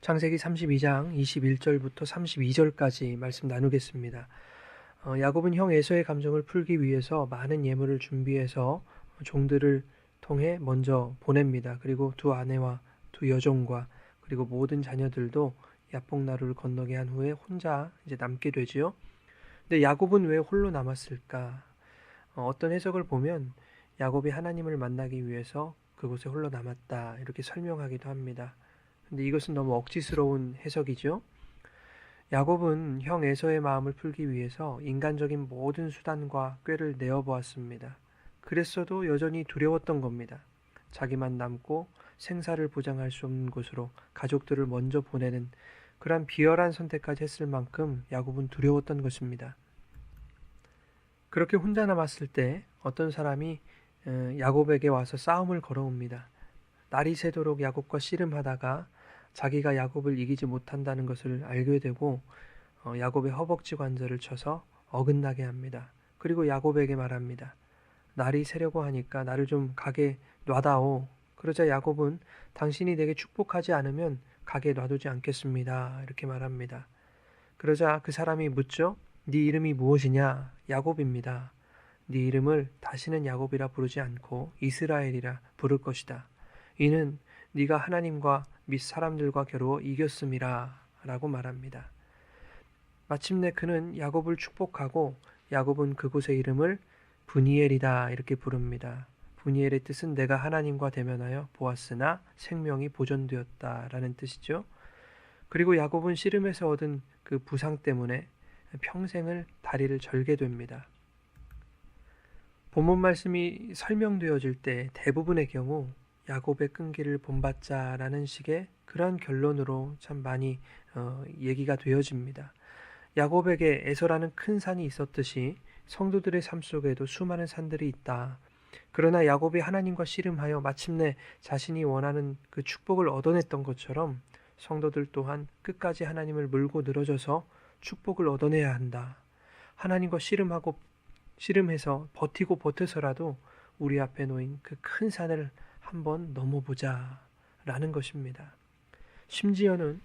창세기 32장 21절부터 32절까지 말씀 나누겠습니다. 야곱은 형 에서의 감정을 풀기 위해서 많은 예물을 준비해서 종들을 통해 먼저 보냅니다. 그리고 두 아내와 두 여종과 그리고 모든 자녀들도 야복나루를 건너게 한 후에 혼자 이제 남게 되지요. 근데 야곱은 왜 홀로 남았을까? 어떤 해석을 보면 야곱이 하나님을 만나기 위해서 그곳에 홀로 남았다 이렇게 설명하기도 합니다. 근데 이것은 너무 억지스러운 해석이죠. 야곱은 형 에서의 마음을 풀기 위해서 인간적인 모든 수단과 꾀를 내어보았습니다. 그랬어도 여전히 두려웠던 겁니다. 자기만 남고 생사를 보장할 수 없는 곳으로 가족들을 먼저 보내는 그런 비열한 선택까지 했을 만큼 야곱은 두려웠던 것입니다. 그렇게 혼자 남았을 때 어떤 사람이 야곱에게 와서 싸움을 걸어옵니다. 날이 새도록 야곱과 씨름하다가 자기가 야곱을 이기지 못한다는 것을 알게 되고 야곱의 허벅지 관절을 쳐서 어긋나게 합니다. 그리고 야곱에게 말합니다. 날이 새려고 하니까 나를 좀 가게 놔다오. 그러자 야곱은 당신이 내게 축복하지 않으면 가게 놔두지 않겠습니다. 이렇게 말합니다. 그러자 그 사람이 묻죠. 네 이름이 무엇이냐? 야곱입니다. 네 이름을 다시는 야곱이라 부르지 않고 이스라엘이라 부를 것이다. 이는 네가 하나님과 및 사람들과 겨루어 이겼음이라 라고 말합니다. 마침내 그는 야곱을 축복하고 야곱은 그곳의 이름을 브니엘이다 이렇게 부릅니다. 브니엘의 뜻은 내가 하나님과 대면하여 보았으나 생명이 보존되었다 라는 뜻이죠. 그리고 야곱은 씨름에서 얻은 그 부상 때문에 평생을 다리를 절게 됩니다. 본문 말씀이 설명되어질 때 대부분의 경우 야곱의 끈기를 본받자라는 식의 그러한 결론으로 참 많이 얘기가 되어집니다. 야곱에게 에서라는 큰 산이 있었듯이 성도들의 삶 속에도 수많은 산들이 있다. 그러나 야곱이 하나님과 씨름하여 마침내 자신이 원하는 그 축복을 얻어냈던 것처럼 성도들 또한 끝까지 하나님을 물고 늘어져서 축복을 얻어내야 한다. 하나님과 씨름해서 버티고 버텨서라도 우리 앞에 놓인 그 큰 산을 한번 넘어보자 라는 것입니다. 심지어는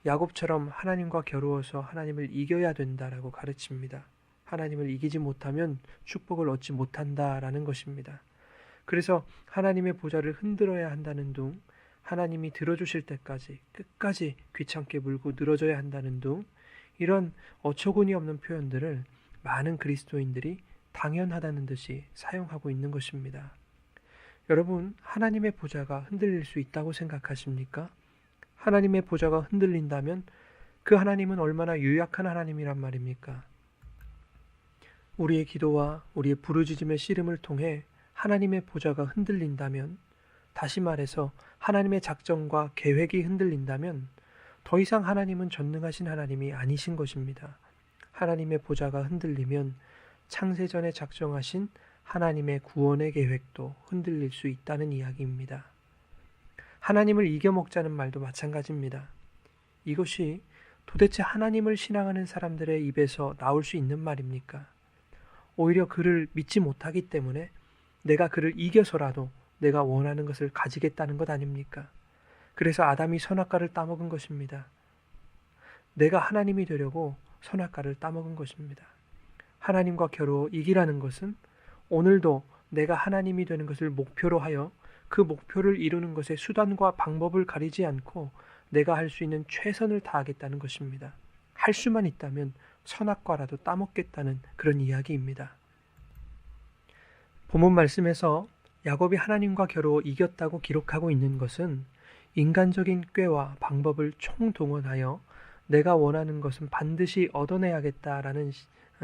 야곱처럼 하나님과 겨루어서 하나님을 이겨야 된다라고 가르칩니다. 하나님을 이기지 못하면 축복을 얻지 못한다라는 것입니다. 그래서 하나님의 보좌를 흔들어야 한다는 둥, 하나님이 들어주실 때까지 끝까지 귀찮게 물고 늘어져야 한다는 둥, 이런 어처구니 없는 표현들을 많은 그리스도인들이 당연하다는 듯이 사용하고 있는 것입니다. 여러분, 하나님의 보좌가 흔들릴 수 있다고 생각하십니까? 하나님의 보좌가 흔들린다면 그 하나님은 얼마나 유약한 하나님이란 말입니까? 우리의 기도와 우리의 부르짖음의 씨름을 통해 하나님의 보좌가 흔들린다면, 다시 말해서 하나님의 작정과 계획이 흔들린다면 더 이상 하나님은 전능하신 하나님이 아니신 것입니다. 하나님의 보좌가 흔들리면 창세전에 작정하신 하나님의 구원의 계획도 흔들릴 수 있다는 이야기입니다. 하나님을 이겨먹자는 말도 마찬가지입니다. 이것이 도대체 하나님을 신앙하는 사람들의 입에서 나올 수 있는 말입니까? 오히려 그를 믿지 못하기 때문에 내가 그를 이겨서라도 내가 원하는 것을 가지겠다는 것 아닙니까? 그래서 아담이 선악과를 따먹은 것입니다. 내가 하나님이 되려고 선악과를 따먹은 것입니다. 하나님과 겨루어 이기라는 것은 오늘도 내가 하나님이 되는 것을 목표로 하여 그 목표를 이루는 것의 수단과 방법을 가리지 않고 내가 할 수 있는 최선을 다하겠다는 것입니다. 할 수만 있다면 선악과라도 따먹겠다는 그런 이야기입니다. 본문 말씀에서 야곱이 하나님과 겨루어 이겼다고 기록하고 있는 것은 인간적인 꾀와 방법을 총동원하여 내가 원하는 것은 반드시 얻어내야겠다라는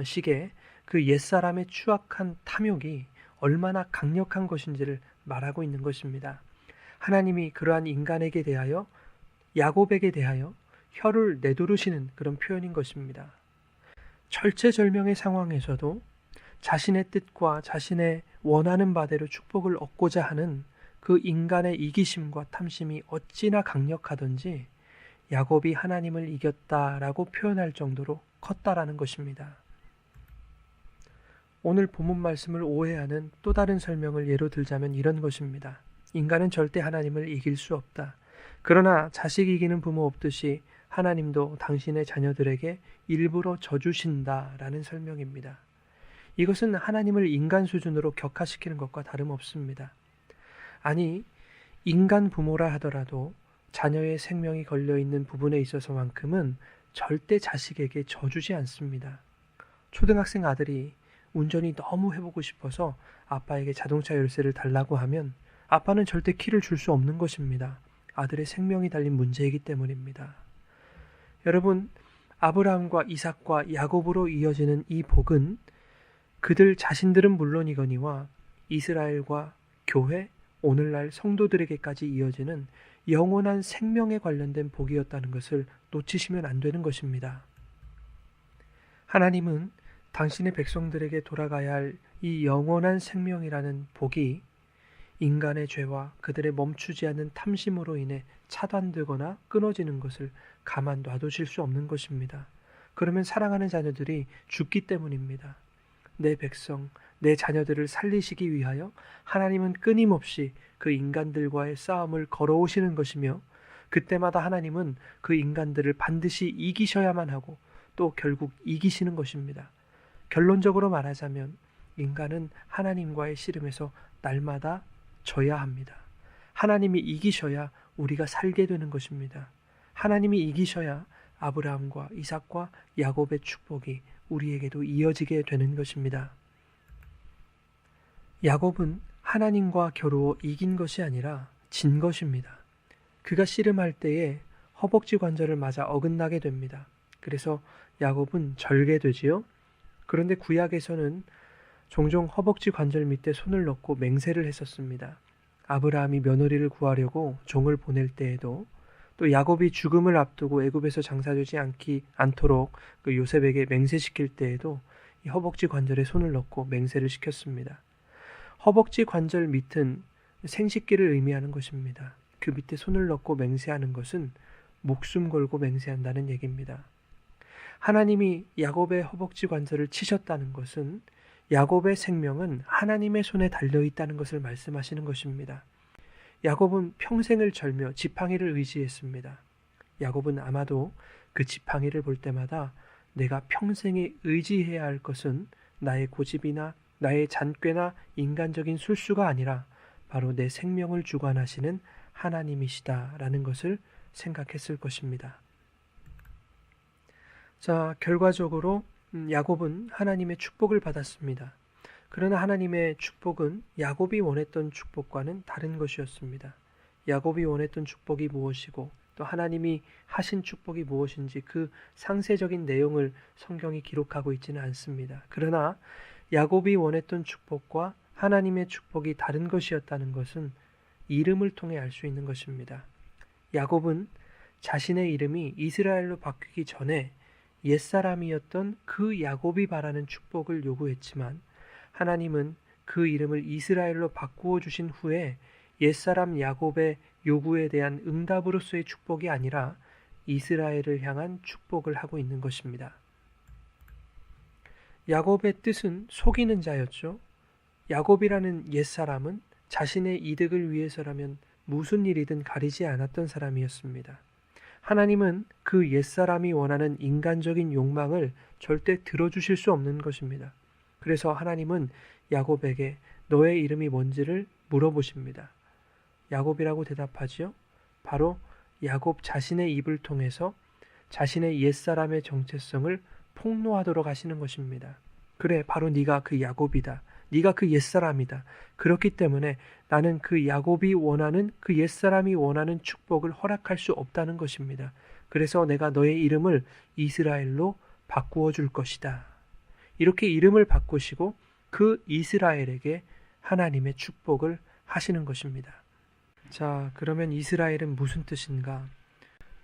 식의 그 옛사람의 추악한 탐욕이 얼마나 강력한 것인지를 말하고 있는 것입니다. 하나님이 그러한 인간에게 대하여, 야곱에게 대하여 혀를 내두르시는 그런 표현인 것입니다. 절체절명의 상황에서도 자신의 뜻과 자신의 원하는 바대로 축복을 얻고자 하는 그 인간의 이기심과 탐심이 어찌나 강력하던지 야곱이 하나님을 이겼다라고 표현할 정도로 컸다라는 것입니다. 오늘 본문 말씀을 오해하는 또 다른 설명을 예로 들자면 이런 것입니다. 인간은 절대 하나님을 이길 수 없다. 그러나 자식 이기는 부모 없듯이 하나님도 당신의 자녀들에게 일부러 져주신다라는 설명입니다. 이것은 하나님을 인간 수준으로 격하시키는 것과 다름없습니다. 아니, 인간 부모라 하더라도 자녀의 생명이 걸려있는 부분에 있어서만큼은 절대 자식에게 져주지 않습니다. 초등학생 아들이 운전이 너무 해보고 싶어서 아빠에게 자동차 열쇠를 달라고 하면 아빠는 절대 키를 줄 수 없는 것입니다. 아들의 생명이 달린 문제이기 때문입니다. 여러분, 아브라함과 이삭과 야곱으로 이어지는 이 복은 그들 자신들은 물론이거니와 이스라엘과 교회, 오늘날 성도들에게까지 이어지는 영원한 생명에 관련된 복이었다는 것을 놓치시면 안 되는 것입니다. 하나님은 당신의 백성들에게 돌아가야 할 이 영원한 생명이라는 복이 인간의 죄와 그들의 멈추지 않는 탐심으로 인해 차단되거나 끊어지는 것을 가만 놔두실 수 없는 것입니다. 그러면 사랑하는 자녀들이 죽기 때문입니다. 내 백성, 내 자녀들을 살리시기 위하여 하나님은 끊임없이 그 인간들과의 싸움을 걸어오시는 것이며 그때마다 하나님은 그 인간들을 반드시 이기셔야만 하고 또 결국 이기시는 것입니다. 결론적으로 말하자면 인간은 하나님과의 씨름에서 날마다 져야 합니다. 하나님이 이기셔야 우리가 살게 되는 것입니다. 하나님이 이기셔야 아브라함과 이삭과 야곱의 축복이 우리에게도 이어지게 되는 것입니다. 야곱은 하나님과 겨루어 이긴 것이 아니라 진 것입니다. 그가 씨름할 때에 허벅지 관절을 맞아 어긋나게 됩니다. 그래서 야곱은 절게 되지요. 그런데 구약에서는 종종 허벅지 관절 밑에 손을 넣고 맹세를 했었습니다. 아브라함이 며느리를 구하려고 종을 보낼 때에도 또 야곱이 죽음을 앞두고 애굽에서 장사되지 않도록 그 요셉에게 맹세시킬 때에도 이 허벅지 관절에 손을 넣고 맹세를 시켰습니다. 허벅지 관절 밑은 생식기를 의미하는 것입니다. 그 밑에 손을 넣고 맹세하는 것은 목숨 걸고 맹세한다는 얘기입니다. 하나님이 야곱의 허벅지 관절을 치셨다는 것은 야곱의 생명은 하나님의 손에 달려있다는 것을 말씀하시는 것입니다. 야곱은 평생을 절며 지팡이를 의지했습니다. 야곱은 아마도 그 지팡이를 볼 때마다 내가 평생에 의지해야 할 것은 나의 고집이나 나의 잔꾀나 인간적인 술수가 아니라 바로 내 생명을 주관하시는 하나님이시다라는 것을 생각했을 것입니다. 자, 결과적으로 야곱은 하나님의 축복을 받았습니다. 그러나 하나님의 축복은 야곱이 원했던 축복과는 다른 것이었습니다. 야곱이 원했던 축복이 무엇이고 또 하나님이 하신 축복이 무엇인지 그 상세적인 내용을 성경이 기록하고 있지는 않습니다. 그러나 야곱이 원했던 축복과 하나님의 축복이 다른 것이었다는 것은 이름을 통해 알 수 있는 것입니다. 야곱은 자신의 이름이 이스라엘로 바뀌기 전에 옛사람이었던 그 야곱이 바라는 축복을 요구했지만 하나님은 그 이름을 이스라엘로 바꾸어 주신 후에 옛사람 야곱의 요구에 대한 응답으로서의 축복이 아니라 이스라엘을 향한 축복을 하고 있는 것입니다. 야곱의 뜻은 속이는 자였죠. 야곱이라는 옛사람은 자신의 이득을 위해서라면 무슨 일이든 가리지 않았던 사람이었습니다. 하나님은 그 옛사람이 원하는 인간적인 욕망을 절대 들어주실 수 없는 것입니다. 그래서 하나님은 야곱에게 너의 이름이 뭔지를 물어보십니다. 야곱이라고 대답하지요. 바로 야곱 자신의 입을 통해서 자신의 옛사람의 정체성을 폭로하도록 하시는 것입니다. 그래, 바로 네가 그 야곱이다. 네가 그 옛사람이다. 그렇기 때문에 나는 그 야곱이 원하는 그 옛사람이 원하는 축복을 허락할 수 없다는 것입니다. 그래서 내가 너의 이름을 이스라엘로 바꾸어 줄 것이다. 이렇게 이름을 바꾸시고 그 이스라엘에게 하나님의 축복을 하시는 것입니다. 자, 그러면 이스라엘은 무슨 뜻인가?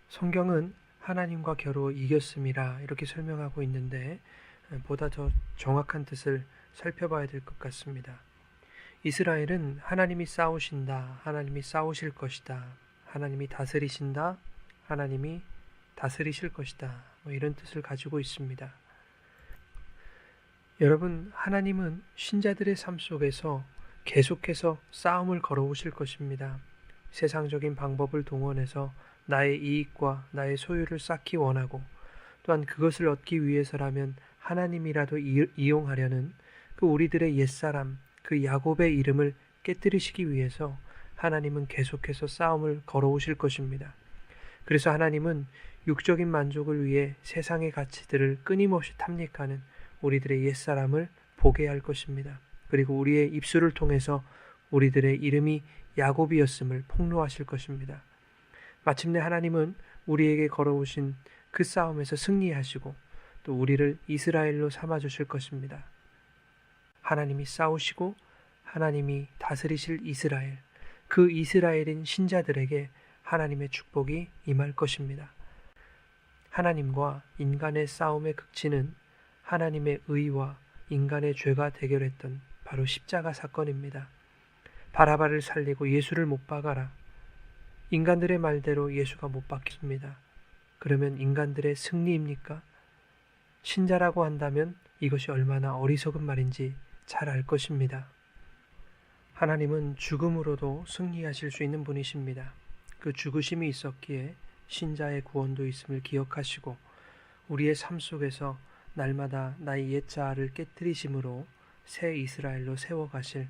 성경은 하나님과 겨루 이겼음이라 이렇게 설명하고 있는데 보다 더 정확한 뜻을 살펴봐야 될 것 같습니다. 이스라엘은 하나님이 싸우신다, 하나님이 싸우실 것이다, 하나님이 다스리신다, 하나님이 다스리실 것이다, 이런 뜻을 가지고 있습니다. 여러분, 하나님은 신자들의 삶 속에서 계속해서 싸움을 걸어오실 것입니다. 세상적인 방법을 동원해서 나의 이익과 나의 소유를 쌓기 원하고 또한 그것을 얻기 위해서라면 하나님이라도 이용하려는 그 우리들의 옛사람, 그 야곱의 이름을 깨뜨리시기 위해서 하나님은 계속해서 싸움을 걸어오실 것입니다. 그래서 하나님은 육적인 만족을 위해 세상의 가치들을 끊임없이 탐닉하는 우리들의 옛사람을 보게 할 것입니다. 그리고 우리의 입술을 통해서 우리들의 이름이 야곱이었음을 폭로하실 것입니다. 마침내 하나님은 우리에게 걸어오신 그 싸움에서 승리하시고 또 우리를 이스라엘로 삼아주실 것입니다. 하나님이 싸우시고 하나님이 다스리실 이스라엘, 그 이스라엘인 신자들에게 하나님의 축복이 임할 것입니다. 하나님과 인간의 싸움의 극치는 하나님의 의와 인간의 죄가 대결했던 바로 십자가 사건입니다. 바라바를 살리고 예수를 못 박아라. 인간들의 말대로 예수가 못 박혔습니다. 그러면 인간들의 승리입니까? 신자라고 한다면 이것이 얼마나 어리석은 말인지 잘 알 것입니다. 하나님은 죽음으로도 승리하실 수 있는 분이십니다. 그 죽으심이 있었기에 신자의 구원도 있음을 기억하시고 우리의 삶 속에서 날마다 나의 옛자아를 깨뜨리심으로 새 이스라엘로 세워가실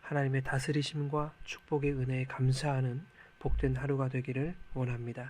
하나님의 다스리심과 축복의 은혜에 감사하는 복된 하루가 되기를 원합니다.